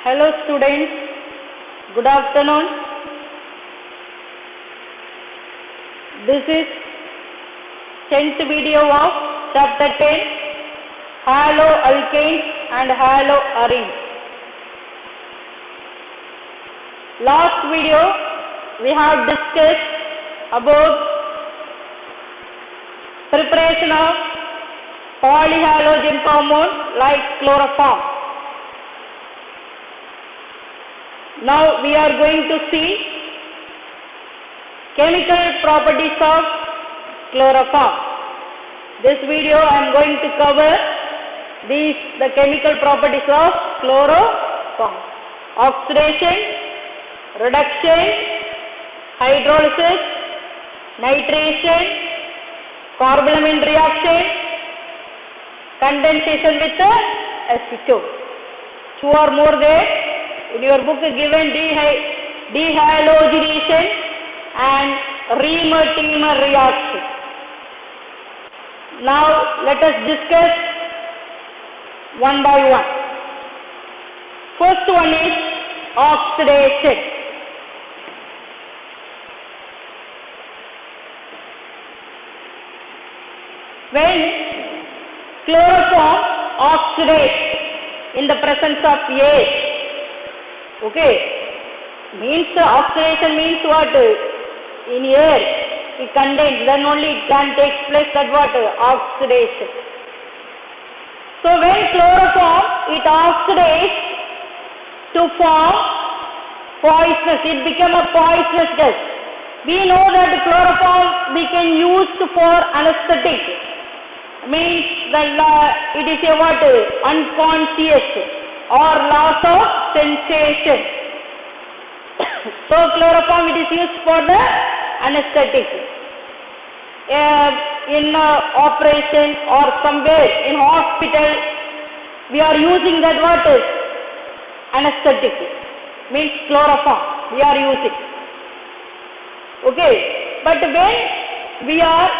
Hello students, good afternoon. This is 10th video of chapter 10, haloalkanes and haloarenes. Last video we have discussed about preparation of polyhalogen compound like chloroform. Now we are going to see chemical properties of chloroform. This video I am going to cover the chemical properties of chloroform: oxidation, reduction, hydrolysis, nitration, carbonyl reaction, condensation with acetone. Two or more there. In your book given dehalogenation and Reamer-Teamer reaction. Now let us discuss one by one. First one is oxidation. When chloroform oxidates in the presence of air, okay, means oxidation means what? In air it contains, then only it can take place, that what? Oxidation. So when chloroform it oxidates to form poisonous, it become a poisonous gas. We know that chloroform we can use for anesthetic, means it is a what? Unconscious or loss of sensation. So chloroform it is used for the anesthetic. In operation or somewhere in hospital we are using that what is anesthetic, means chloroform we are using. Okay, but when we are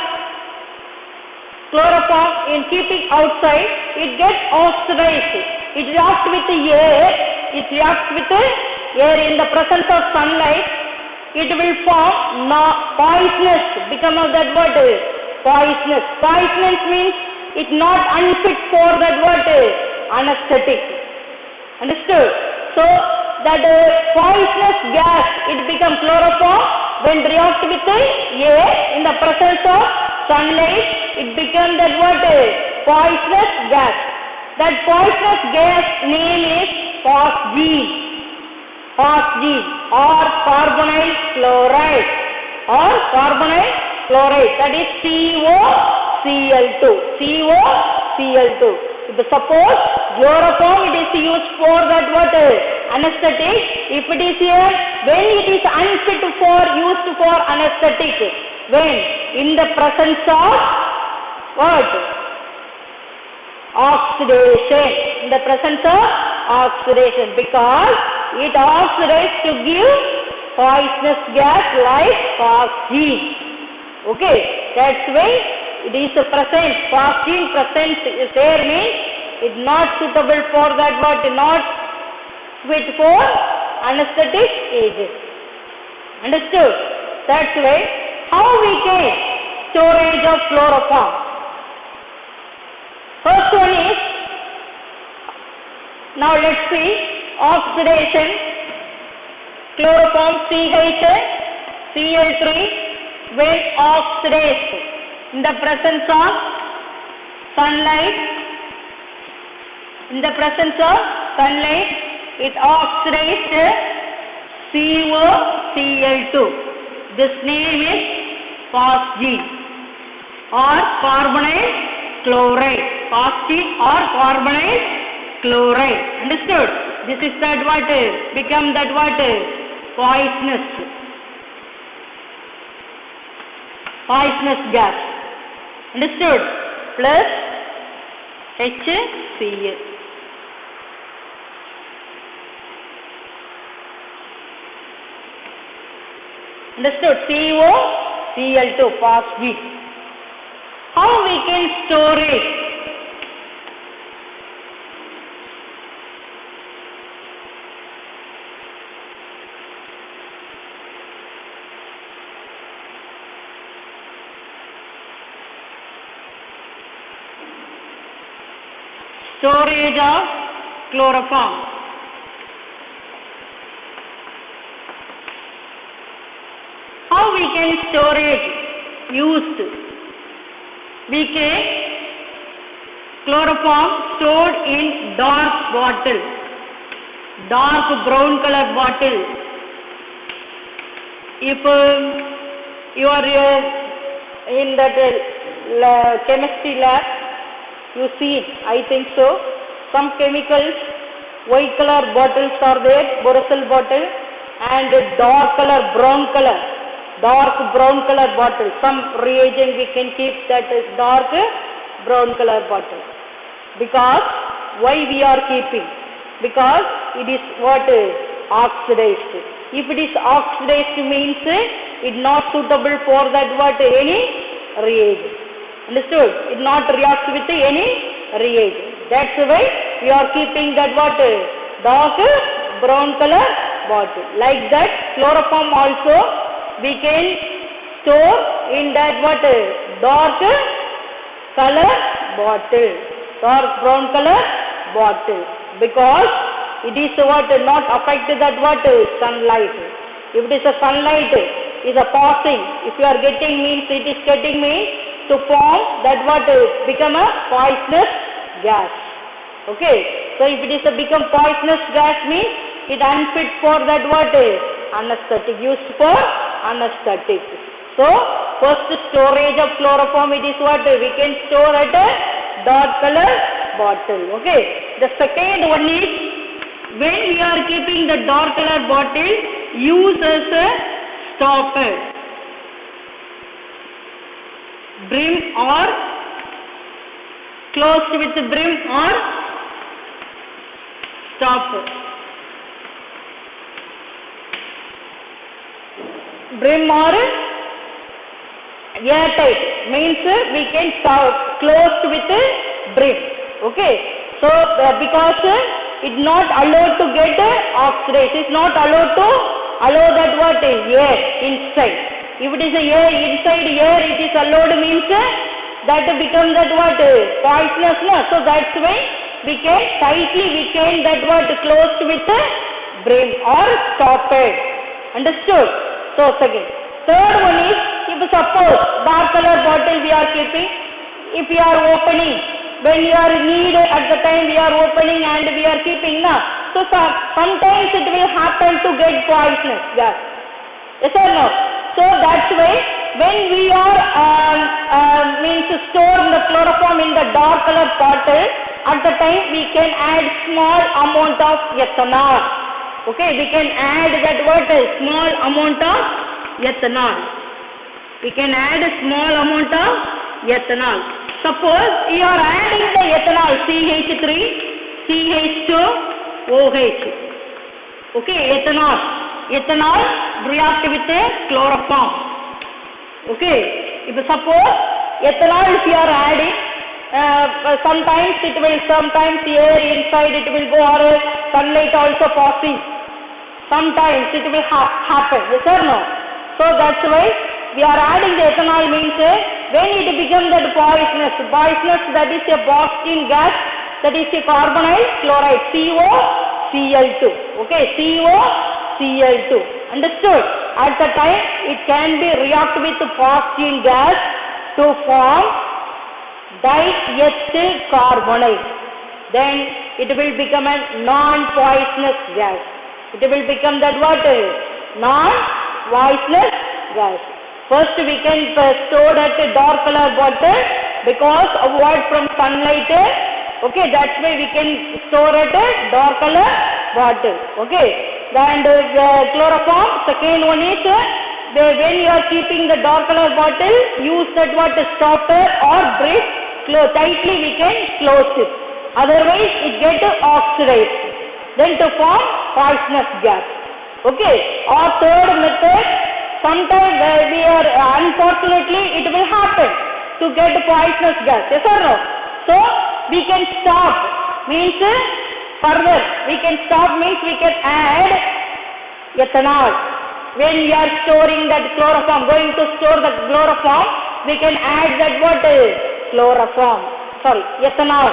chloroform in keeping outside, it gets oxidized. It reacts with the air. It reacts with the air in the presence of sunlight. It will form poisonous. Become of that what? Poisonous. Poisonous means it not unfit for that what? Anesthetic. Understood? So that poisonous gas it becomes chloroform when react with the air in the presence of sunlight. It becomes that what? Poisonous gas. That poisonous gas name is phosgene. Phosgene or carbonyl chloride or carbonyl chloride, that is COCl2. COCl2. If suppose chloroform it is used for that what? Anesthetic. If it is here, when it is unfit for used for anesthetic, when in the presence of what? Oxidation. In the presence of oxidation, because it oxidates to give poisonous gas like phosgene. Okay, that's why it is present. Phosgene present is there, means it not suitable for that what? Not fit for anesthetic agent. Understood? That's why how we get storage of chloroform. First one is, now let's see, oxidation. Chloroform CH, Cl3 when oxidates in the presence of sunlight. In the presence of sunlight, it oxidates COCl2. This name is phosgene or carbonyl chloride. Phosgene or carbonyl chloride. Understood? This is that what? Become that what? Poisonous. Poisonous gas. Understood? Plus HCl. Understood? COCl2, phosgene. How we can store it? Storage of chloroform. How we can storage used? We can chloroform stored in dark bottle, dark brown color bottle. If you are in that chemistry lab, you see, I think so, some chemicals, white color bottles are there, Borosol bottle, and dark brown color bottle. Some reagent we can keep that dark brown color bottle. Because, why we are keeping? Because it is what? Oxidized. If it is oxidized means it not suitable for that what? Any reagent. Understood? It not reacts with any reagent. That's why we are keeping that what? Dark brown color bottle. Like that, chloroform also we can store in that what? Dark color bottle, dark brown color bottle, because it is what? Not affected that what? Sunlight. If it is a sunlight is a passing, if you are getting means it is getting means to form that what? Become a poisonous gas. Okay, so if it is a become poisonous gas means it unfit for that what? Anesthetic, used for anesthetic. So first storage of chloroform, it is what? We can store at a dark color bottle. Okay, the second one is when we are keeping the dark color bottle, use as a stopper, brim or closed with the brim or stopper. Brim or airtight means we can closed with a brim. Okay, so because it not allowed to get oxidized, it's not allowed to allow that what? Air inside. If it is a air inside air, it is allowed means that becomes that what? Poisonous. No? So that's why we can tightly that what? Closed with a brim or stopper. Understood? So second. Third one is, if suppose dark color bottle we are keeping, if we are opening, when you are in need at the time we are opening and we are keeping, na? So sometimes it will happen to get poisonous gas. Yes or no? So that's why when we are means store the chloroform in the dark color bottle, at the time we can add small amount of ethanol. Okay, we can add that what? Small amount of ethanol. We can add a small amount of ethanol. Suppose you are adding the ethanol CH3, CH2OH. Okay, ethanol react with a chloroform. Okay, if suppose ethanol if you are adding, sometimes air inside it will go, or sunlight also passing. Sometimes it will happen. Yes or no? So that's why we are adding the ethanol means when it becomes that poisonous, that is a boxing gas, that is a carbonyl chloride, COCl2. Okay, COCl2. Understood? At the time it can be react with boxing gas to form diethyl carbonyl. Then it will become a non-poisonous gas. It will become that what? Non-poisonous gas. First we can store at a dark color bottle because avoid from sunlight. Okay, that's why we can store at a dark color bottle. Okay, and the chloroform, second one is when you are keeping the dark color bottle, use that what? Stopper or brim, tightly we can close it. Otherwise it get oxidized, then to form poisonous gas. Okay, or third method, sometimes we are unfortunately it will happen to get poisonous gas. Yes or no? So we can stop means further we can stop means we can add ethanol. When we are storing that chloroform, going to store the chloroform, we can add that what? Ethanol.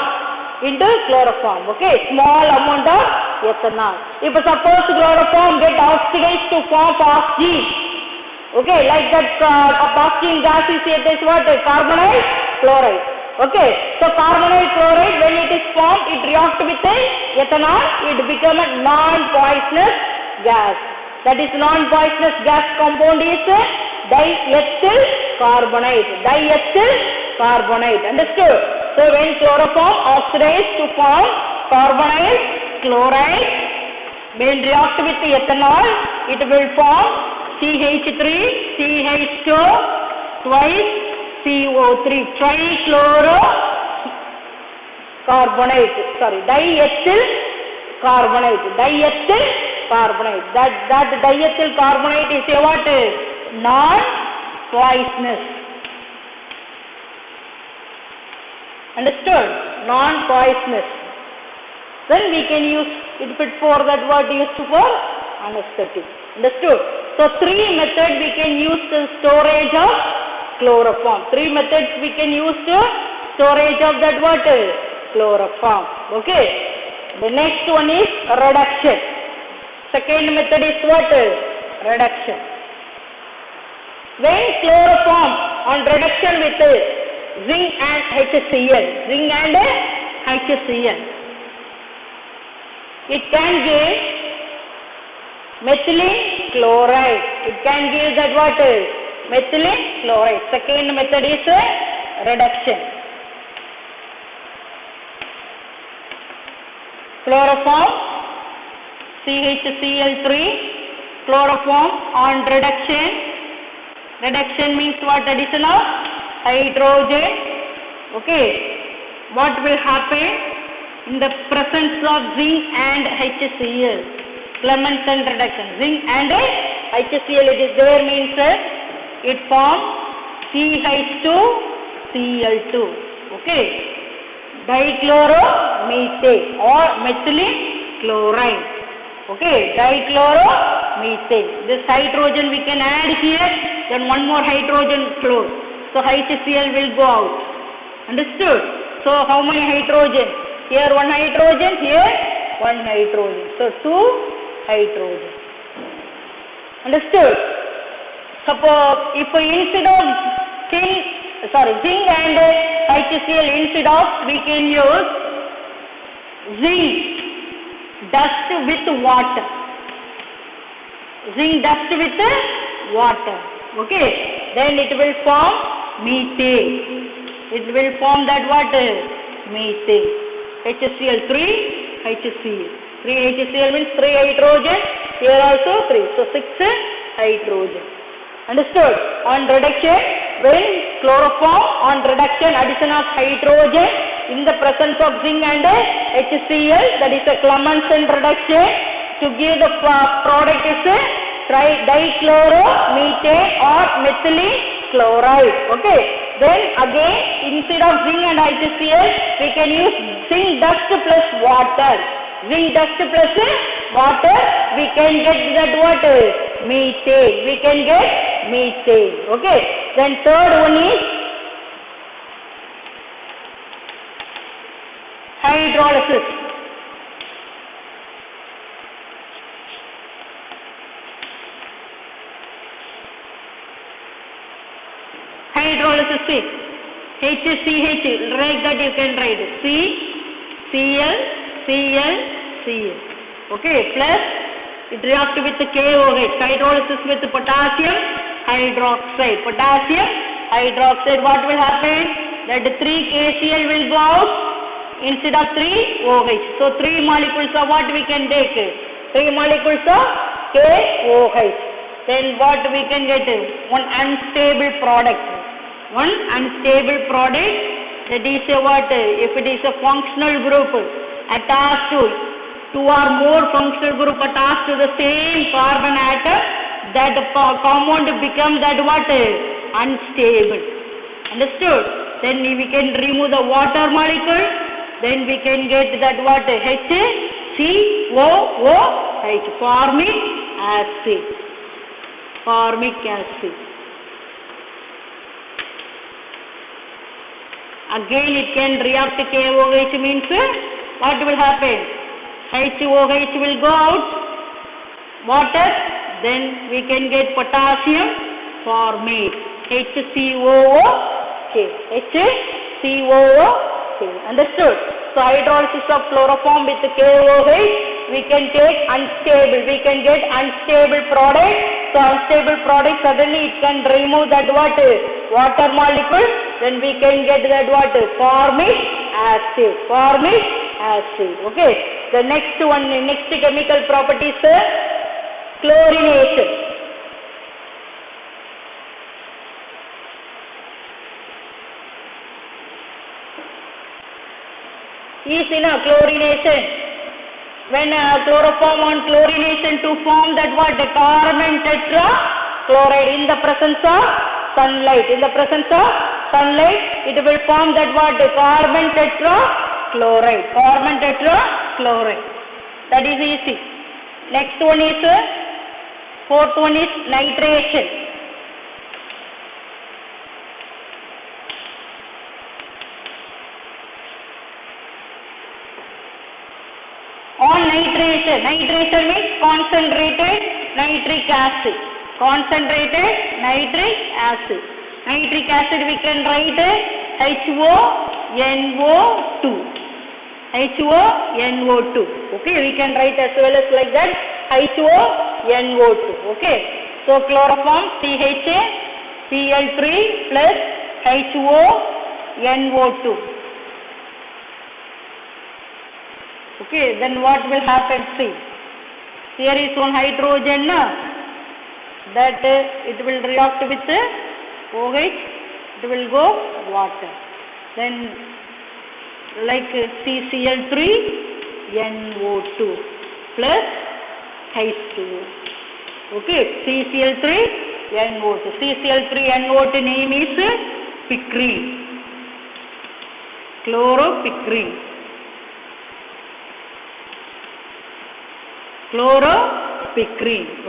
into chloroform. Okay, small amount of ethanol. If suppose chloroform get oxidized to form oxygen, okay, like that oxygen gas is what? Carbonyl chloride. Okay, so carbonyl chloride, when it is formed, it reacts with ethanol, it becomes a non-poisonous gas. That is non-poisonous gas compound is diethyl carbonate. Diethyl carbonate. Understood? So when chloroform oxidizes to form carbonyl chloride, when react with ethanol, it will form CH3, CH2, twice CO3, trichloro carbonate. Sorry, diethyl carbonate. Diethyl carbonate. That diethyl carbonate is a what? Non-poisonous. Understood? Non-poisonous. Then we can use it for that word used for anesthetic. Understood? So three methods we can use the storage of chloroform. Three methods we can use to storage of that water chloroform. Okay. The next one is reduction. Second method is what? Reduction. When chloroform on reduction with zinc and HCl, zinc and HCl, it can give methylene chloride. It can give that what? Methylene chloride. Second method is reduction. Chloroform CHCl3, chloroform on reduction. Reduction means what? Addition of hydrogen. Okay. What will happen in the presence of zinc and HCl? Clemmensen reduction. Zinc and HCl it is there means it forms CH2Cl2. Okay. Dichloromethane or methylene chloride. Okay. Dichloromethane. This hydrogen we can add here, then one more hydrogen close. So HCl will go out. Understood? So how many hydrogen? Here one hydrogen, here one hydrogen. So two hydrogen. Understood? Suppose if instead of zinc and HCl, instead of we can use zinc dust with water. Zinc dust with water. Okay. Then it will form methane. It will form that water methane. HCl 3 HCl. 3 HCl means 3 hydrogen. Here also 3. So 6 hydrogen. Understood? On reduction, when chloroform on reduction, addition of hydrogen in the presence of zinc and HCl, that is a Clemmensen reduction. To give the product is dichloromethane or methylene chloride. Okay. Then again, instead of zinc and HCl, we can use zinc dust plus water. Zinc dust plus water, we can get that water methane. We can get methane. Okay. Then third one is hydrolysis. Hydrolysis is HCH, like that you can write CCl, Cl, Cl. Okay, plus it reacts with KOH, hydrolysis with potassium hydroxide. Potassium hydroxide, what will happen? That 3 KCl will go out instead of 3 OH. So 3 molecules of what we can take? 3 molecules of KOH. Then what we can get? One unstable product. One unstable product, that is a what? If it is a functional group attached to 2 or more functional group attached to the same carbon atom, that compound becomes that what? Unstable. Understood? Then we can remove the water molecule, then we can get that what? HCOOH, formic acid. Formic acid. Again it can react KOH means what will happen? HOH will go out, water, then we can get potassium formate, HCOOK, HCOOK, understood? So hydrolysis of chloroform with KOH, we can take unstable, we can get unstable product. So unstable product, suddenly it can remove that what? Water molecule, then we can get that what? Formic acid, okay. The next one, next chemical property is chlorination. Is in a chlorination. When chloroform on chlorination to form that what? The carbon tetrachloride in the presence of sunlight. In the presence of sunlight, it will form that what? The carbon tetrachloride. That is easy. Next one is, fourth one is nitration. On nitration, nitration means concentrated nitric acid. Nitric acid we can write HONO2. Okay, we can write as well as like that HONO2. Okay, so chloroform CHCl3 plus HONO2. Okay, then what will happen? See, here is one hydrogen that it will react with OH, it will go water. Then like CCl3NO2 plus H2O. Okay, CCl3NO2. CCl3NO2 name is picrine, chloropicrine.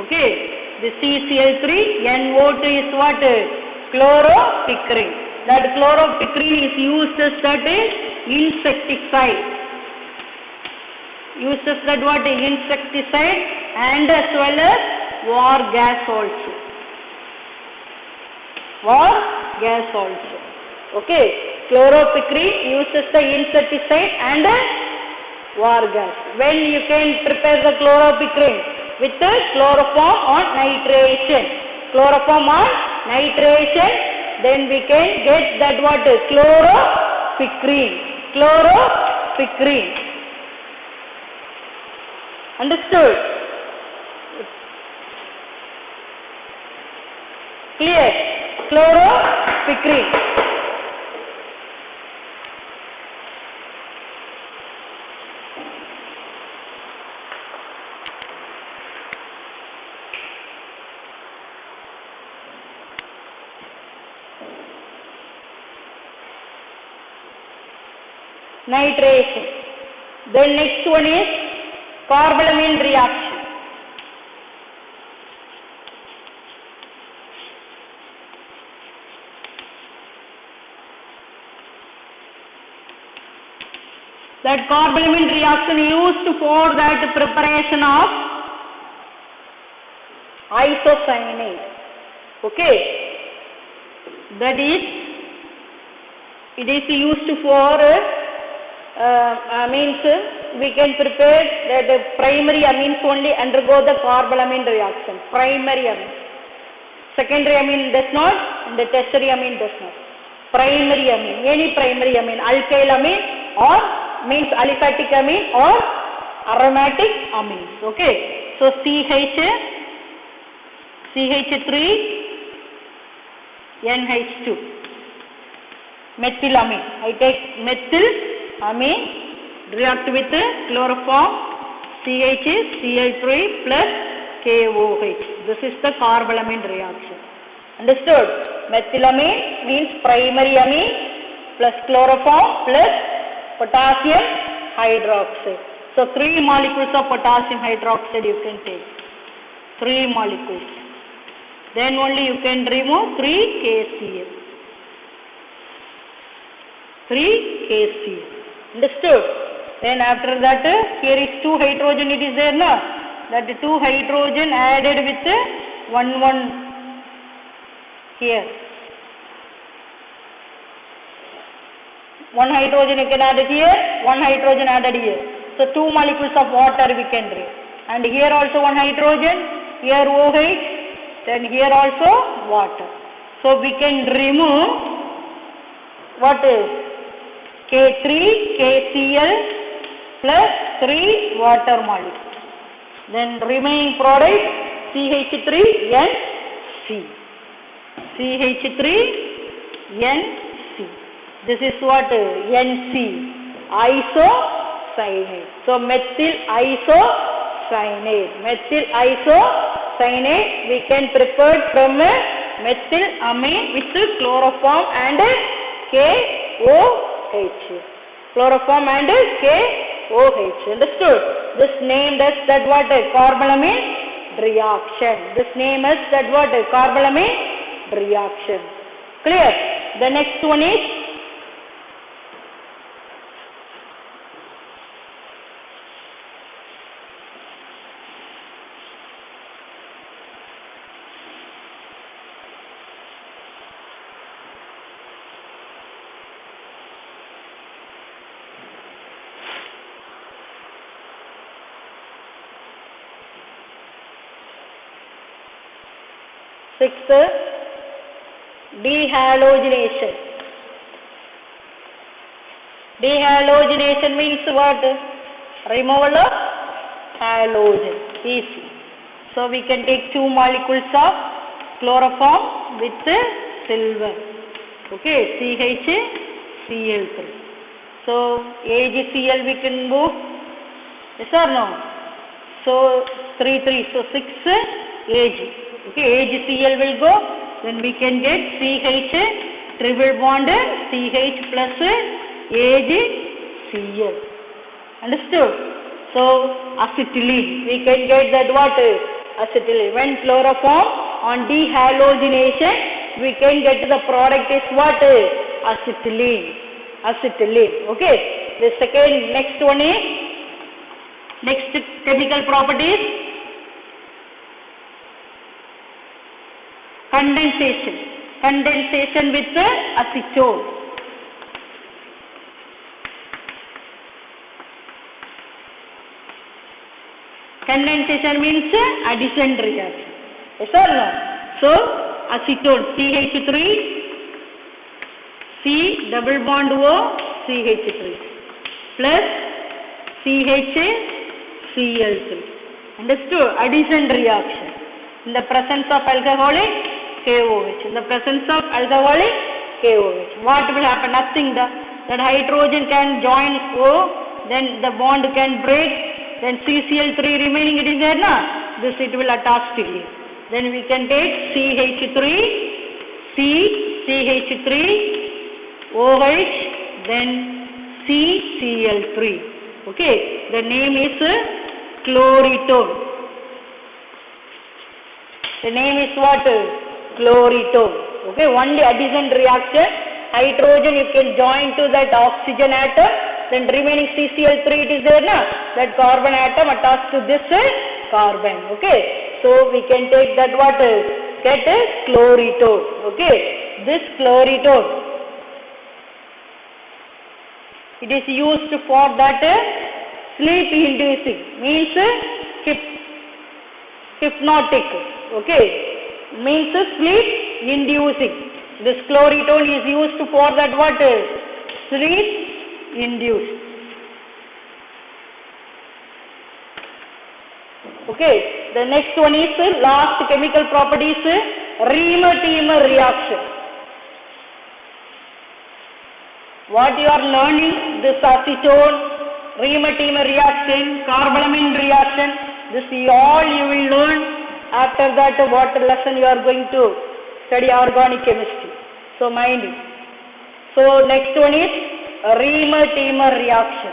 Okay, the CCl3NO2 is what? Chloropicrine. That chloropicrine is used as that insecticide. Uses that what? Insecticide and as well as war gas also. Okay, chloropicrine uses the insecticide and war gas. When you can prepare the chloropicrine with the chloroform on nitration. Then we can get that what? Chloropicrine. Understood? Clear? Chloropicrine. Nitration. Then next one is carbalamine reaction. That carbalamine reaction used for that preparation of isocyanate. Okay, that is, it is used for means we can prepare that the primary amines only undergo the carbalamine reaction. Primary amine. Secondary amine does not, and the tertiary amine does not. Primary amine, any primary amine, alkyl amine or means aliphatic amine or aromatic amines. Okay, so CH3NH2, methylamine. I take methylamine, react with chloroform CHCl3 plus KOH. This is the carbalamine reaction. Understood? Methylamine means primary amine plus chloroform plus potassium hydroxide. So 3 molecules of potassium hydroxide you can take. 3 molecules. Then only you can remove 3 KCl. 3KCl. Understood? Then after that, here is 2 hydrogen it is there, na? That 2 hydrogen added with 1 here. 1 hydrogen you can add it here, 1 hydrogen added here. So 2 molecules of water we can drink. And here also 1 hydrogen, here OH, then here also water. So we can remove what is K3KCl plus 3 water molecules. Then remaining product CH3NC. CH3NC. This is what NC, isocyanate. So methyl isocyanate. Methyl isocyanate we can prepare from methylamine with chloroform and KOH. Chloroform and KOH. Understood? This name is that what? Carbalamine reaction. This name is that what? Carbalamine reaction. Clear? The next one is sixth, dehalogenation. Dehalogenation means what? Removal of halogen. Easy. So we can take 2 molecules of chloroform with silver. Okay, CHCl3. So AgCl we can move. Yes or no? So 3, 3. So 6 Ag. Okay, AgCl will go, then we can get CH triple bond CH plus AgCl. Understood? So acetylene, we can get that what? Acetylene. When chloroform on dehalogenation, we can get the product is what? Acetylene. Acetylene. Okay. The second, next one is, next chemical properties. Condensation. Condensation with acetone. Condensation means addition reaction. Yes or no? So acetone CH3 C double bond O CH3 plus CHCl3. Understood? Addition reaction. In the presence of alcoholic KOH. In the presence of alcoholic KOH. What will happen? Nothing. That hydrogen can join O, then the bond can break, then CCl3 remaining it is there, na? This it will attach to it. Then we can take CH3, CH3, OH, then CCl3. Okay. The name is chloritone. The name is what? Chloritone. Okay, only addition reaction. Hydrogen you can join to that oxygen atom, then remaining CCl3 it is there, na? That carbon atom attached to this carbon. Okay, so we can take that what? Get chloritone. Okay, this chloritone, it is used for that sleep inducing, means hypnotic. Okay, means sleep inducing. This chloritone is used for that what? Sleep induced. Okay, the next one is last chemical property is Riemer-Tiemer reaction. What you are learning, this acetone, Riemer-Tiemer reaction, carbalamine reaction, this all you will learn. After that, what lesson you are going to study? Organic chemistry. So mind it. So next one is Riemer-Tiemer reaction.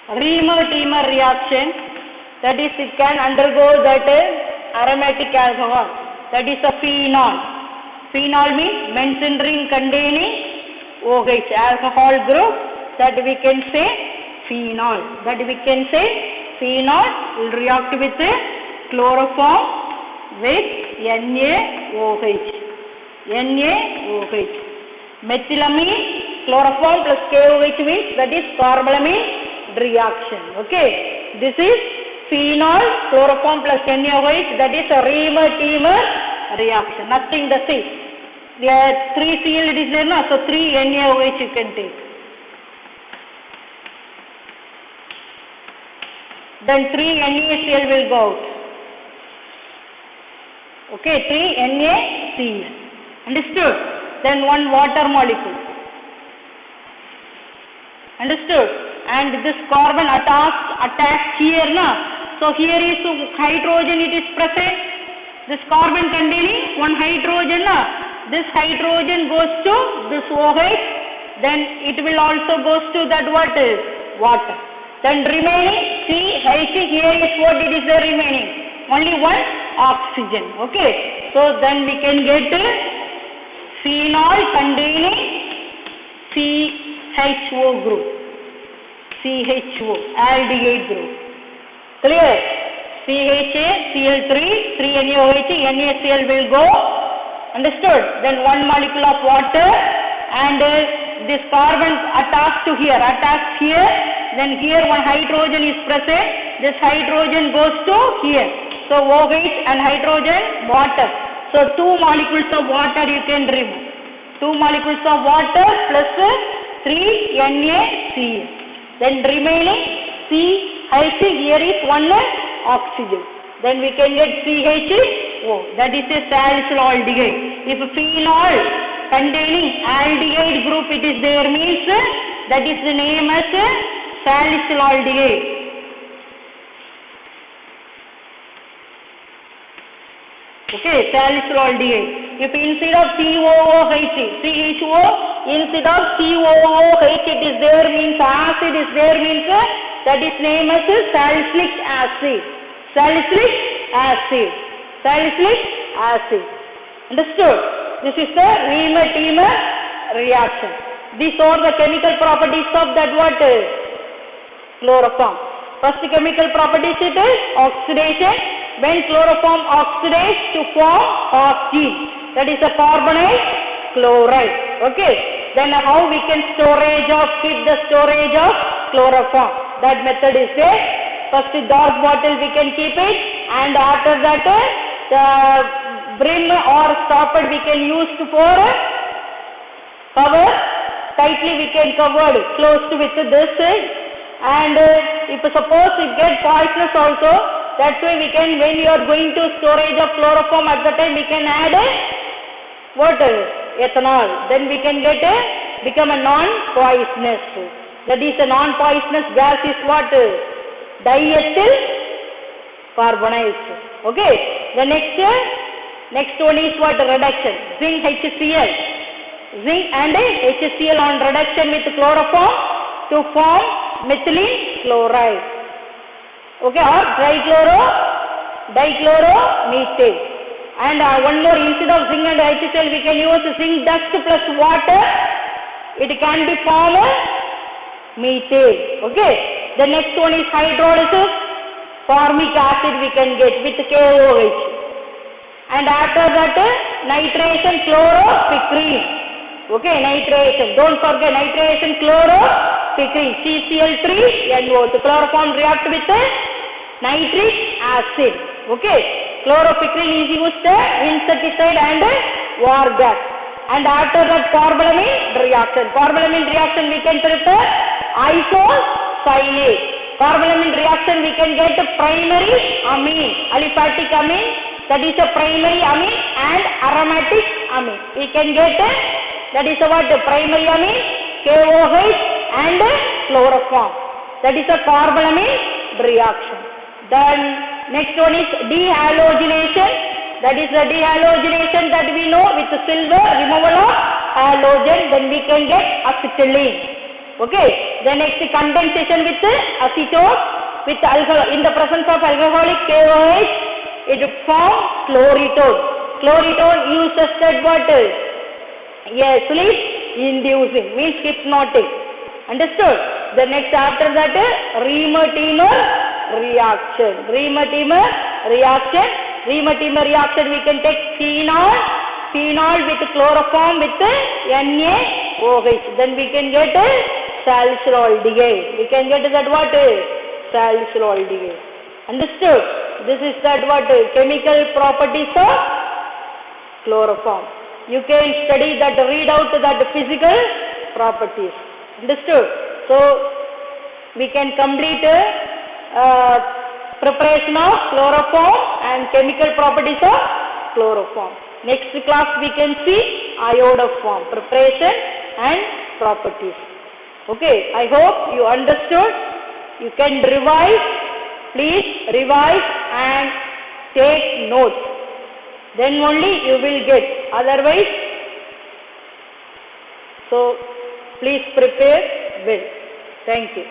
Riemer-Tiemer reaction. that is it can undergo that aromatic alcohol, that is a phenol. Phenol means benzene ring containing OH, alcohol group, that we can say phenol. That we can say phenol will react with chloroform with NaOH. NaOH. Methylamine, chloroform plus KOH means that is carbalamine reaction. Okay. This is phenol, chloroform plus NaOH, that is a Reimer-Tiemer reaction. Nothing the same. There are 3 Cl it is there, no? So 3 NaOH you can take. Then 3 NaCl will go out. Okay, 3 NaCl. Understood? Then 1 water molecule. Understood? And this carbon attached here, na? So here is hydrogen, it is present. This carbon containing 1 hydrogen, na? This hydrogen goes to this OH. Then it will also goes to that what is water. Then remaining CH, here is what it is there remaining. Only 1 oxygen. Okay. So then we can get phenol containing CHO group. CHO, aldehyde group. Clear? CHA, Cl3, 3 NaOH, NaCl will go. Understood? Then 1 molecule of water and this carbon attached here. Then here 1 hydrogen is present. This hydrogen goes to here. So OH and hydrogen, water. So 2 molecules of water you can remove. 2 molecules of water plus 3 NaCl. Then remaining CH, here is 1 oxygen. Then we can get CHO, that is a salicylaldehyde. If phenol containing aldehyde group it is there means that is the name as salicylaldehyde. Okay, salicylaldehyde. If instead of COOH, CHO, instead of COOH it is there means acid is there means that is name as salicylic acid. Salicylic acid. Salicylic acid. Understood? This is the Reimer-Tiemer reaction. These are the chemical properties of that what? Chloroform. First chemical properties it is oxidation. When chloroform oxidates to form oxygen. That is a carbonate chloride. Okay. Then how we can keep the storage of chloroform. That method is there. First dark bottle we can keep it, and after that the brim or stopper we can use for cover. Tightly we can cover closed with this, and if suppose it get poisonous also, that's why we can, when you are going to storage of chloroform at the time we can add what? Ethanol. Then we can get become a non-poisonous. That is a non-poisonous gas is what? Diethyl carbonate. Okay. The next one is what? Reduction. Zinc HCl. Zinc and HCl on reduction with chloroform to form methylene chloride. Okay. Or dichloromethane. And one more, instead of zinc and HCl we can use zinc dust plus water. It can be formed methane. Okay. The next one is hydrolysis. Formic acid we can get with KOH. And after that nitration chloropicrine. Okay, nitration. Don't forget nitration chloropicrine. CCl3NO. The chloroform react with nitric acid. Okay. Chloropicrine is used insecticide and war gas. And after that carbalamine reaction. Carbalamine reaction we can prepare isocyanate. Carbalamine reaction we can get primary amine, aliphatic amine, that is a primary amine, and aromatic amine. We can get that is what? Primary amine, KOH and chloroform. That is a carbalamine reaction. Then next one is dehalogenation. That is the dehalogenation that we know with silver, removal of halogen, then we can get acetylene. Okay. The next condensation with acetone, with alcohol, in the presence of alcoholic KOH, it will form chloritone. Chloritone uses that what? Yes, sleep inducing, means hypnotic. Understood? The next after that, Riemann-Tiemer reaction. Riemann-Tiemer reaction. Riemann-Tiemer reaction, we can take phenol with chloroform with NaOH. Then we can get salicylaldehyde. We can get that what? Salicylaldehyde. Understood? This is that what? Chemical properties of chloroform. You can study that, read out that physical properties. Understood? So, we can complete preparation of chloroform and chemical properties of chloroform. Next class we can see iodoform, preparation and properties. Okay, I hope you understood. You can revise. Please revise and take notes. Then only you will get. Otherwise, so please prepare well. Thank you.